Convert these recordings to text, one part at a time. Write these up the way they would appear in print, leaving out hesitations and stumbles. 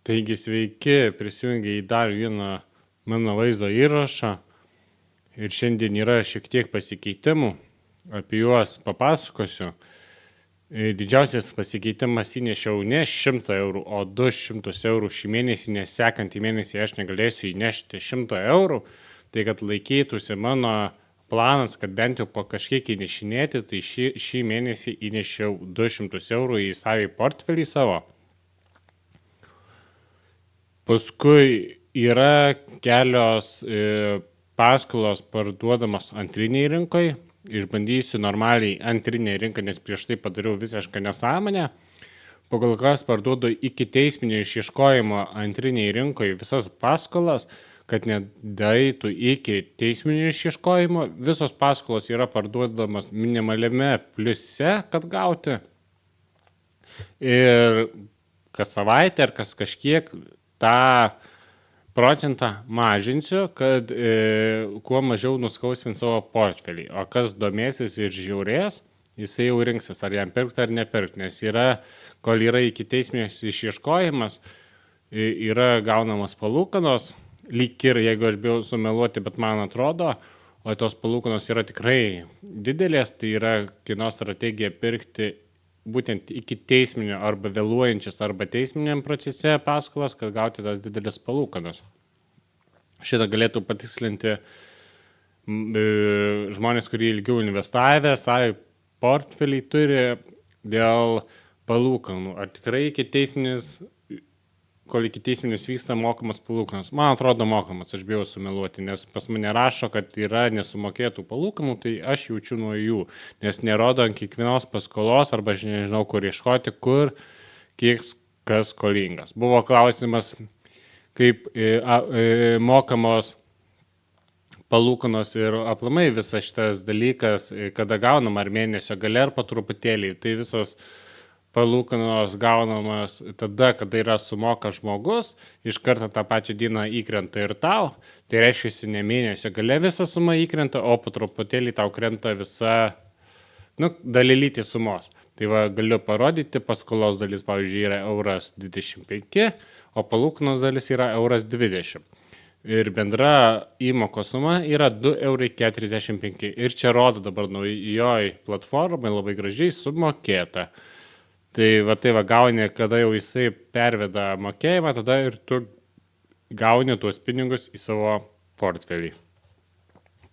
Taigi sveiki, prisijungia į dar vieną mano vaizdo įrašą ir šiandien yra šiek tiek pasikeitimų, apie juos papasakosiu. Didžiausias pasikeitimas įnešiau ne 100 eurų, o 200 eurų šį mėnesį, nes sekantį mėnesį aš negalėsiu įnešti 100 eurų, tai kad laikytųsi mano planas, kad bent jau po kažkiek įnešinėti, tai šį mėnesį įnešiau 200 eurų į savį portfelį savo. Paskui yra kelios paskolos parduodamos antriniai rinkoje. Išbandysiu normaliai antrinę rinką, nes prieš tai padariau visišką nesąmonę. Pagal kas parduodu iki teisminio išieškojimo antriniai rinkoje visas paskolas, kad nedaitų iki teisminio išieškojimo. Visos paskolos yra parduodamos minimaliame pliuse, kad gauti. Ir kas savaitę ar kas kažkiek tą procentą mažinsiu, kad kuo mažiau nuskausmint savo portfelį. O kas domėsis ir žiūrės, jisai jau rinksis, ar jam pirkti ar nepirkti, nes kol yra iki teisminės išieškojimas, yra gaunamas palūkanos, lyg ir jeigu aš bijau sumeluoti, bet man atrodo, o tos palūkanos yra tikrai didelės, tai yra kino strategija pirkti būtent iki teisminio arba vėluojančias arba teisminiam procese paskolas, kad gauti tas didelis palūkanos. Šitą galėtų patikslinti žmonės, kurie ilgiau investavę, savai portfelį turi dėl palūkanų. Ar tikrai kol iki teisminis vyksta mokamas palūkanas? Man atrodo mokamas, aš bijau sumeluoti, nes pas mane rašo, kad yra nesumokėtų palūkanų, tai aš jaučiu nuo jų, nes nerodo ant kiekvienos paskolos arba aš nežinau, kur ieškoti, kiek kas skolingas. Buvo klausimas, kaip mokamos palūkanos ir aplamai visas šitas dalykas, kada gaunam ar mėnesio gale ar po truputėlį, tai visos palūkanos gaunamas tada, kada yra sumoka žmogus, iš karto tą pačią dieną įkrenta ir tau, tai reiškia, ne mėnesio gale visa suma įkrenta, o po truputėlį tau krenta visa, dalelytė sumos. Tai va, galiu parodyti, paskolos dalis, pavyzdžiui, yra euras 25, o palūkanos dalis yra euras 20. Ir bendra įmokos suma yra 2,45 €. Ir čia rodo dabar naujoj platformai labai gražiai sumokėta. Tai va gauni, kada jau jisai perveda mokėjimą, tada ir tu gauni tuos pinigus į savo portfelį.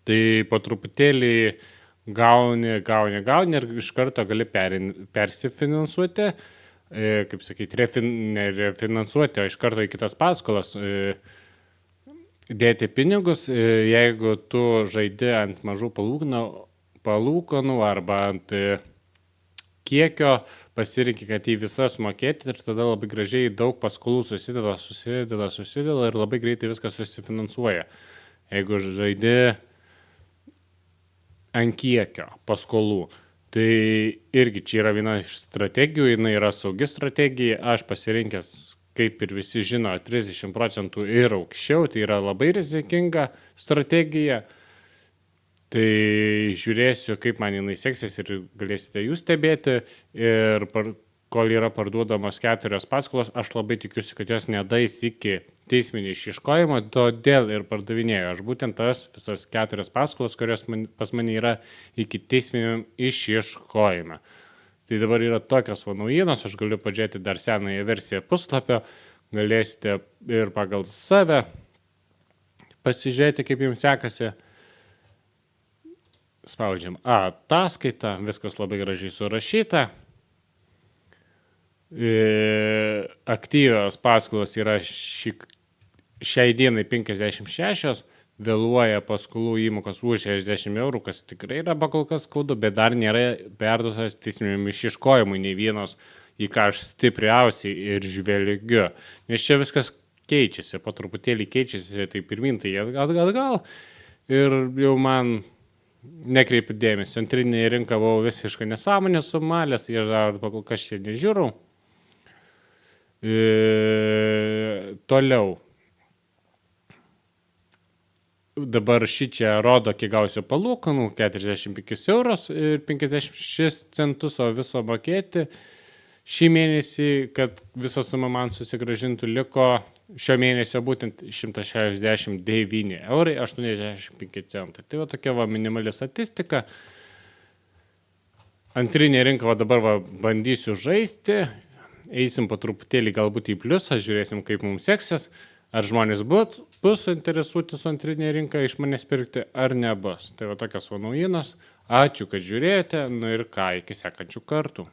Tai po truputėlį gauni ir iš karto gali persifinansuoti, kaip sakyti, nerefinansuoti, o iš karto į kitas paskolas dėti pinigus, jeigu tu žaidi ant mažų palūkanų arba ant kiekio, pasirinki, kad į visas mokėti ir tada labai gražiai daug paskolų susideda ir labai greitai viskas susifinansuoja. Jeigu žaidi ant kiekio paskolų, tai irgi čia yra viena iš strategijų, jinai yra saugi strategija, aš pasirinkęs, kaip ir visi žino, 30% ir aukščiau, tai yra labai rizikinga strategija. Tai žiūrėsiu, kaip man jinai seksis ir galėsite jūs stebėti. Ir kol yra parduodamos 4 paskolos, aš labai tikiuosi, kad jos nedais iki teisminio išieškojimo, todėl ir pardavinėjau. Aš būtent tas visas 4 paskolos, kurios pas mane yra iki teisminio išieškojimo. Tai dabar yra tokios naujienos, aš galiu pažiūrėti dar senąją versiją puslapio, galėsite ir pagal save pasižiūrėti, kaip jums sekasi. Spaudžiam ataskaitą, viskas labai gražiai surašyta. Aktyvios paskolos yra šiai dienai 56, vėluoja paskolų įmokos už 60 €, kas tikrai yra pakol kas skaudu, bet dar nėra perduotas teisminiam išieškojimui nei vienos, į ką aš stipriausiai ir žvelgiu. Nes čia viskas keičiasi, po truputėlį keičiasi, tai pirmin, tai atgal. Ir jau man nekreipiu dėmesio. Antrinėje rinka buvau visiškai nesąmonė sumalęs, ir dar pakol kas čia nežiūrau. Toliau. Dabar šičia rodo, kiek gausiu palūkanų, 45 € ir 56 centus, o viso mokėti Šį mėnesį, kad visa suma man susigražintų, liko šio mėnesio būtent 169 eurai 85 centai. Tai va tokia va minimali statistika. Antrinė rinka va dabar va bandysiu žaisti, eisim po truputėlį galbūt į pliusą, žiūrėsim kaip mums seksis, ar žmonės bus suinteresuoti su antrinė rinka iš manęs pirkti, ar nebus. Tai va tokios va naujienos. Ačiū, kad žiūrėjote, nu ir ką, iki sekančių kartų.